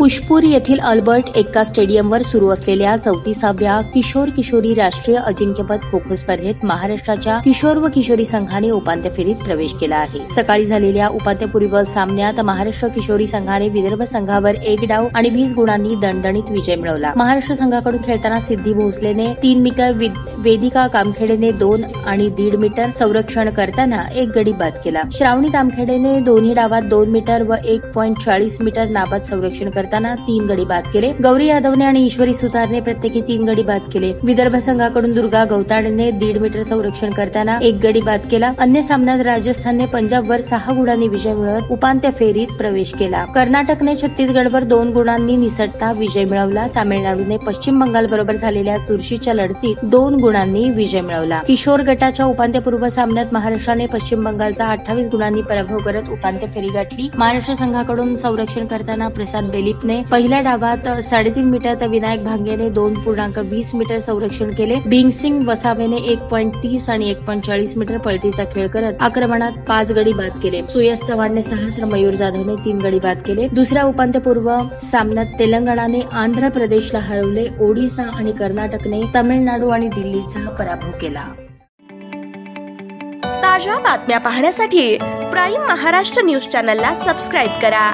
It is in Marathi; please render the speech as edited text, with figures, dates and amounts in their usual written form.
पुष्पूर येथील अल्बर्ट एक्का स्टेडियमवर सुरू असलेल्या 34व्या किशोर किशोरी राष्ट्रीय अजिंक्यपद खो खो स्पर्धेत महाराष्ट्राच्या किशोर व किशोरी संघाने उपांत्य फेरीत प्रवेश केला आहे। सकाळी झालेल्या उपांत्यपूर्व सामन्यात महाराष्ट्र किशोरी संघाने विदर्भ संघावर 1 डाव आणि 20 गुणांनी दणदणीत विजय मिळवला। महाराष्ट्र संघाकडून खेळताना सिद्धी भोसलेने 3 मीटर, वेदिका कामखेडेने 2 आणि 1.5 मीटर संरक्षण करताना 1 गडी बाद केला। श्रावणी तामखेडेने दोन्ही डावात 2 मीटर व 1.40 मीटर नाबाद संरक्षण करताना 3 गडी बाद केले। गौरी यादवने आणि ईश्वरी सुतारने प्रत्येकी 3 गडी बाद केले। विदर्भ संघाकडून दुर्गा गौताडेने 1.5 मीटर संरक्षण करताना 1 गडी बाद केला। अन्य सामन्यात राजस्थानने पंजाबवर 6 गुणांनी विजय मिळवत उपांत्य फेरीत प्रवेश केला। कर्नाटकने छत्तीसगडवर 2 गुणांनी निसटता विजय मिळवला। तामिळनाडूने पश्चिम बंगाल बरोबर झालेल्या चुरशीच्या लढतीत 2 गुणांनी विजय मिळवला। किशोर गटाच्या उपांत्यपूर्व सामन्यात महाराष्ट्राने पश्चिम बंगालचा 28 गुणांनी पराभव करत उपांत्य फेरी गाठली। महाराष्ट्र संघाकडून संरक्षण करताना प्रसाद बेलिफने पहिल्या डावात 3.5 मीटर तर विनायक भांगेने 2.20 मीटर संरक्षण केले। भीमसिंग वसावेने 1.30 आणि 1.40 मीटर पलटीचा खेळ करत आक्रमणात 5 गडी बाद केले। सुयश चव्हाणने 6 तर मयूर जाधवने 3 गडी बाद केले। दुसऱ्या उपांत्यपूर्व सामन्यात तेलंगणाने आंध्र प्रदेशला हरवले। ओडिशा आणि कर्नाटकने तामिळनाडू आणि दिल्लीचा पराभव केला। ताज्या बातम्या पाहण्यासाठी प्राईम महाराष्ट्र न्यूज चॅनलला सबस्क्राईब करा।